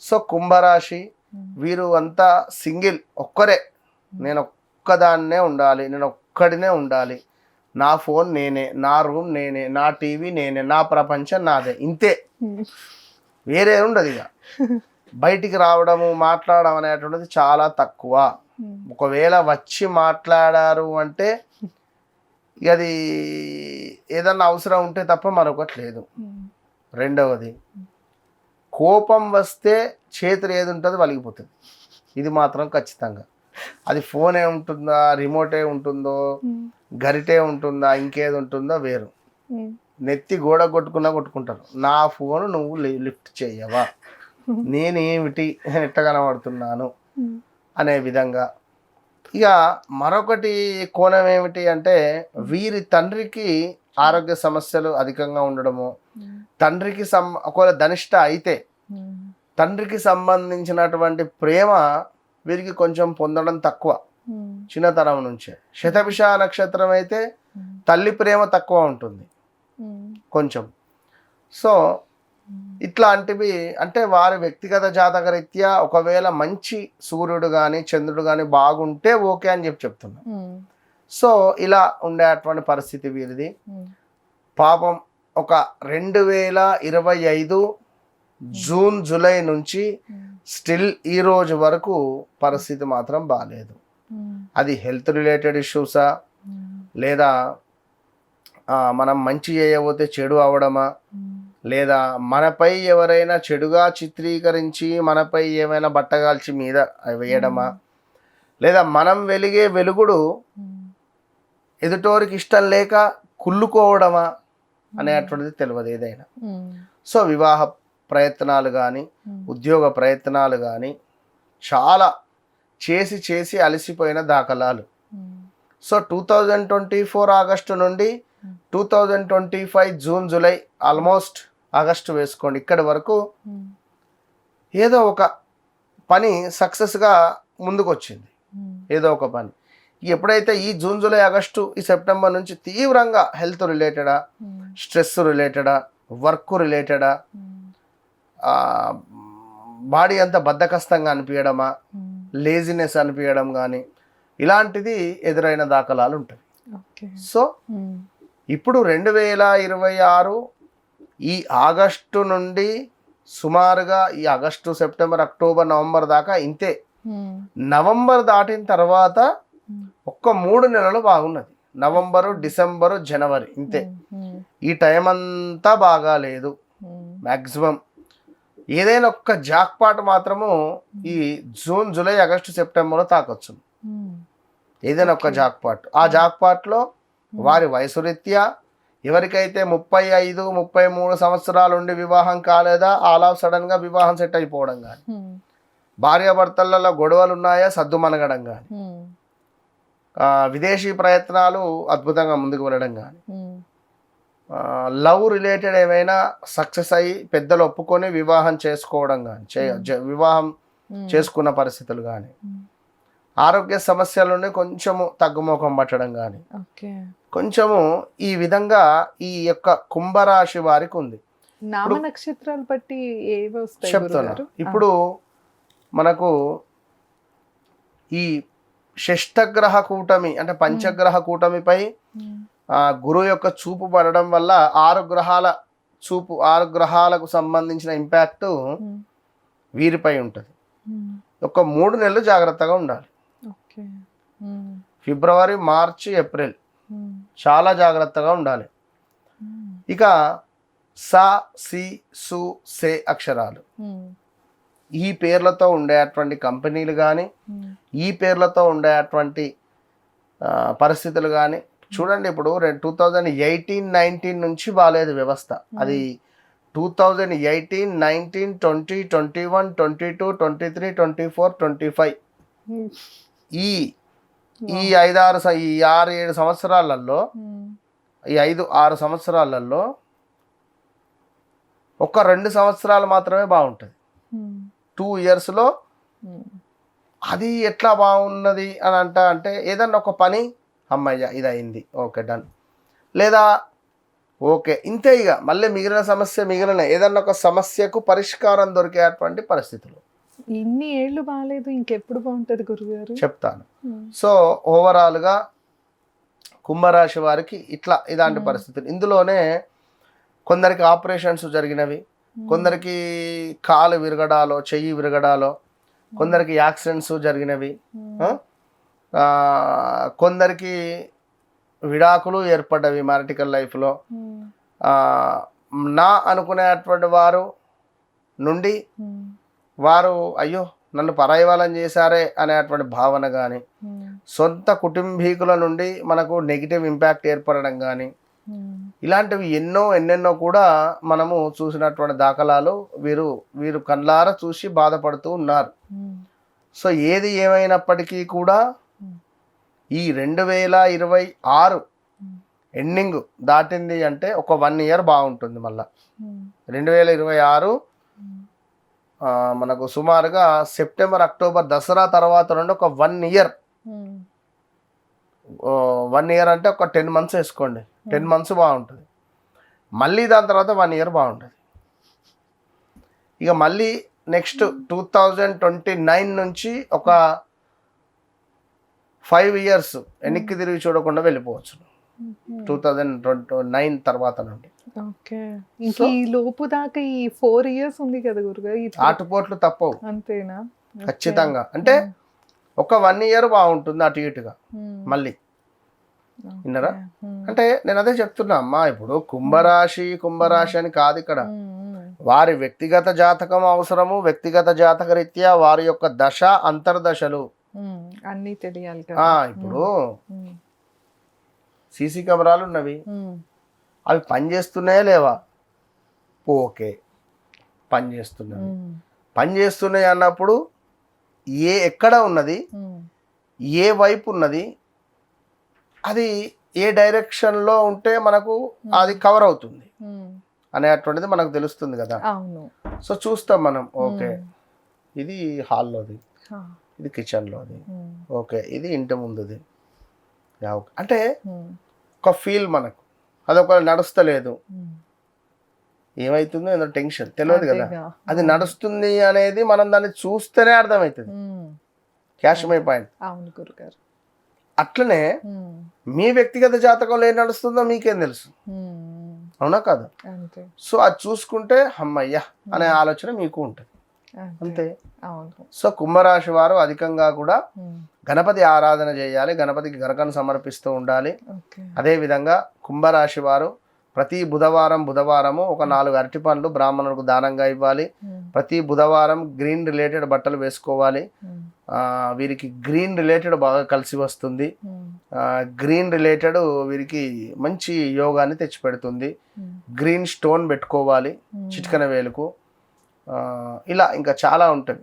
So కుంభరాశి వీరు అంతా సింగిల్, ఒక్కరే, నేను ఒక్కదాన్నే ఉండాలి, నేను ఒక్కడినే ఉండాలి, నా ఫోన్ నేనే, నా రూమ్ నేనే, నా టీవీ నేనే, నా ప్రపంచం నాదే, ఇంతే, వేరే ఉండదు. ఇక బయటికి రావడము మాట్లాడడం అనేటువంటిది చాలా తక్కువ. ఒకవేళ వచ్చి మాట్లాడారు అంటే అది ఏదన్నా అవసరం ఉంటే తప్ప మరొకటి లేదు. రెండవది, కోపం వస్తే చేతులు ఏది ఉంటుందో వలిగిపోతుంది, ఇది మాత్రం ఖచ్చితంగా. అది ఫోనే ఉంటుందా, రిమోటే ఉంటుందో, గరిటే ఉంటుందా, ఇంకేది ఉంటుందో వేరు. నెత్తి గోడ కొట్టుకుంటారు, నా ఫోన్ నువ్వు లిఫ్ట్ చేయవా, నేనేమిటి ఎట్ట కనబడుతున్నాను అనే విధంగా. ఇక మరొకటి కోణం ఏమిటి అంటే వీరి తండ్రికి ఆరోగ్య సమస్యలు అధికంగా ఉండడము, తండ్రికి ఒకవేళ ధనిష్ట అయితే తండ్రికి సంబంధించినటువంటి ప్రేమ వీరికి కొంచెం పొందడం తక్కువ చిన్నతనం నుంచే. శతభిష నక్షత్రం అయితే తల్లి ప్రేమ తక్కువ ఉంటుంది కొంచెం. సో ఇట్లాంటివి అంటే వారి వ్యక్తిగత జాతక రీత్యా ఒకవేళ మంచి సూర్యుడు కానీ చంద్రుడు కానీ బాగుంటే ఓకే అని చెప్తున్నా. సో ఇలా ఉండేటువంటి పరిస్థితి వీరిది. పాపం ఒక 2025 జూన్ జూలై నుంచి స్టిల్ ఈ రోజు వరకు పరిస్థితి మాత్రం బాగాలేదు. అది హెల్త్ రిలేటెడ్ ఇష్యూసా, లేదా మనం మంచి చేయబోతే చెడు అవడమా, లేదా మనపై ఎవరైనా చెడుగా చిత్రీకరించి మనపై ఏమైనా బట్టగాల్చి మీద వేయడమా, లేదా మనం వెలిగే వెలుగుడు ఎదుటోరికి ఇష్టం లేక కుళ్ళుకోవడమా అనేటువంటిది తెలియదు ఏదైనా. సో వివాహ ప్రయత్నాలు కానీ ఉద్యోగ ప్రయత్నాలు కానీ చాలా చేసి అలసిపోయిన దాఖలాలు. సో 2024 ఆగస్టు నుండి 2025 జూన్ జూలై ఆల్మోస్ట్ ఆగస్టు వేసుకోండి, ఇక్కడి వరకు ఏదో ఒక పని సక్సెస్గా ముందుకు వచ్చింది, ఏదో ఒక పని. ఎప్పుడైతే ఈ జూన్ జూలై ఆగస్టు ఈ సెప్టెంబర్ నుంచి తీవ్రంగా హెల్త్ రిలేటెడా, స్ట్రెస్ రిలేటెడా, వర్క్ రిలేటెడా, బాడీ అంతా బద్ధకస్తంగా అనిపించడమా, లేజినెస్ అనిపించడం కానీ ఇలాంటిది ఎదురైన దాఖలాలు ఉంటాయి. సో ఇప్పుడు 2026 ఈ ఆగస్టు నుండి సుమారుగా ఈ ఆగస్టు సెప్టెంబర్ అక్టోబర్ నవంబర్ దాకా ఇంతే. నవంబర్ దాటిన తర్వాత ఒక్క 3 నెలలు బాగున్నది, నవంబరు డిసెంబరు జనవరి, ఇంతే. ఈ టైం అంతా బాగాలేదు. మ్యాక్సిమం ఏదైనా ఒక్క జాక్పాట్ మాత్రము ఈ జూన్ జూలై ఆగస్టు సెప్టెంబర్లో తాకొచ్చు, ఏదైనా ఒక్క జాక్పాట్. ఆ జాక్పాట్లో వారి వయసు రీత్యా ఎవరికైతే 35, 33 సంవత్సరాలు ఉండి వివాహం కాలేదా ఆల్ ఆఫ్ సడన్గా వివాహం సెట్ అయిపోవడం కానీ, భార్యాభర్తలలో గొడవలు ఉన్నాయా సద్దుమనగడం కానీ, విదేశీ ప్రయత్నాలు అద్భుతంగా ముందుకు వెళ్ళడం కానీ, లవ్ రిలేటెడ్ ఏమైనా సక్సెస్ అయ్యి పెద్దలు ఒప్పుకొని వివాహం చేసుకోవడం కానీ, వివాహం చేసుకున్న పరిస్థితులు కానీ, ఆరోగ్య సమస్యల నుండి కొంచెము తగ్గుముఖం పట్టడం కానీ, కొంచెము ఈ విధంగా ఈ యొక్క కుంభరాశి వారికి ఉంది. నామ నక్షత్రాలు బట్టి చెప్తున్నా. ఇప్పుడు మనకు ఈ షష్టగ్రహ కూటమి అంటే పంచగ్రహ కూటమిపై గురువు యొక్క చూపు పడడం వల్ల 6 గ్రహాల చూపు, 6 గ్రహాలకు సంబంధించిన ఇంపాక్ట్ వీరిపై ఉంటుంది. ఒక 3 నెలలు జాగ్రత్తగా ఉండాలి. ఫిబ్రవరి, మార్చి, ఏప్రిల్ చాలా జాగ్రత్తగా ఉండాలి. ఇక సా, సి, సు, సే అక్షరాలు ఈ పేర్లతో ఉండేటువంటి కంపెనీలు కానీ, ఈ పేర్లతో ఉండేటువంటి పరిస్థితులు కానీ చూడండి. ఇప్పుడు 2018-19 నుంచి బాగాలేదు వ్యవస్థ. అది 2018, 19, 20, 21, 22, 23, 24, 25 ఈ 6-7 సంవత్సరాలలో, ఈ 5-6 సంవత్సరాలలో ఒక 2 సంవత్సరాలు మాత్రమే బాగుంటుంది. 2 ఇయర్స్లో అది ఎట్లా బాగున్నది అని అంటే ఏదన్నా ఒక పని అమ్మయ్య ఇది అయింది, ఓకే డన్. లేదా ఓకే, ఇంతే. ఇక మళ్ళీ మిగిలిన ఏదన్నా ఒక సమస్యకు పరిష్కారం దొరికేటువంటి పరిస్థితులు ఇన్ని ఏళ్ళు బాగాలేదు, ఇంకెప్పుడు బాగుంటది గురుగారు? చెప్తాను. సో ఓవరాల్గా కుంభరాశి వారికి ఇలాంటి పరిస్థితులు. ఇందులోనే కొందరికి ఆపరేషన్స్ జరిగినవి, కొందరికి కాలు విరగడాలో చెయ్యి విరగడాలో, కొందరికి యాక్సిడెంట్స్ జరిగినవి, కొందరికి విడాకులు ఏర్పడ్డవి మ్యారిటికల్ లైఫ్లో. నా అనుకునేటువంటి వారు నుండి వారు అయ్యో నన్ను పరాయి వాళ్ళని చేశారే అనేటువంటి భావన కానీ, సొంత కుటుంబీకుల నుండి మనకు నెగిటివ్ ఇంపాక్ట్ ఏర్పడడం కానీ, ఇలాంటివి ఎన్నెన్నో కూడా మనము చూసినటువంటి దాఖలాలు వీరు కళ్ళారా చూసి బాధపడుతూ ఉన్నారు. సో ఏది ఏమైనప్పటికీ కూడా ఈ 2026 ఎండింగ్ దాటింది అంటే ఒక 1 ఇయర్ బాగుంటుంది. మళ్ళా 2026 మనకు సుమారుగా సెప్టెంబర్ అక్టోబర్ దసరా తర్వాత నుండి ఒక 1 ఇయర్, 1 ఇయర్ అంటే ఒక 10 months వేసుకోండి. 10 months బాగుంటుంది. మళ్ళీ దాని తర్వాత 1 ఇయర్ బాగుంటుంది. ఇక మళ్ళీ నెక్స్ట్ 2029 నుంచి ఒక 5 years వెనక్కి తిరిగి చూడకుండా వెళ్ళిపోవచ్చు 2029 తర్వాత నుండి. ఓకే, ఇంక ఈ లోపు దాకా ఈ 4 years ఉంది కదా గురుగారు, ఆటుపోట్లు తప్పవు. అంతేనా? ఖచ్చితంగా. అంటే ఒక 1 ఇయర్ బాగుంటుంది అటు ఇటుగా. మళ్ళీ విన్నరా? అంటే నేను అదే చెప్తున్నా అమ్మా, ఇప్పుడు కుంభరాశి అని కాదు ఇక్కడ. వారి వ్యక్తిగత జాతకం అవసరము, వ్యక్తిగత జాతక రీత్యా వారి యొక్క దశ అంతర్దశలు అన్నీ తెలియాలి. ఇప్పుడు సీసీ కెమెరాలు ఉన్నవి, అవి పనిచేస్తున్నాయా లేవా? ఓకే, పనిచేస్తున్నాయి అన్నప్పుడు ఎక్కడ ఉన్నది, ఏ వైపు ఉన్నది, అది ఏ డైరెక్షన్లో ఉంటే మనకు అది కవర్ అవుతుంది అనేటువంటిది మనకు తెలుస్తుంది కదా. సో చూస్తాం మనం. ఓకే, ఇది హాల్లోది, ఇది కిచెన్లోది, ఓకే ఇది ఇంటి ముందుది. అంటే ఒక ఫీల్ మనకు అదొక నడుస్తలేదు, ఏమైతుందో ఏదో టెన్షన్ తెలియదు కదా. అది నడుస్తుంది అనేది మనం దాన్ని చూస్తేనే అర్థమవుతుంది. Cash my point. అట్లనే మీ వ్యక్తిగత జాతకంలో ఏం నడుస్తుందో మీకేం తెలుసు, అవునా కాదు? సో అది చూసుకుంటే అమ్మయ్య అనే ఆలోచన మీకు ఉంటుంది, అంతే. సో కుంభరాశి వారు అధికంగా కూడా గణపతి ఆరాధన చేయాలి, గణపతికి గరకను సమర్పిస్తూ ఉండాలి. అదే విధంగా కుంభరాశి వారు ప్రతి బుధవారము ఒక 4 అరటిపండ్లు బ్రాహ్మణులకు దానంగా ఇవ్వాలి. ప్రతి బుధవారం గ్రీన్ రిలేటెడ్ బట్టలు వేసుకోవాలి. వీరికి గ్రీన్ రిలేటెడ్ బాగా కలిసి వస్తుంది. గ్రీన్ రిలేటెడ్ వీరికి మంచి యోగాన్ని తెచ్చిపెడుతుంది. గ్రీన్ స్టోన్ పెట్టుకోవాలి చిటికన వేలుకు. ఇలా ఇంకా చాలా ఉంటుంది.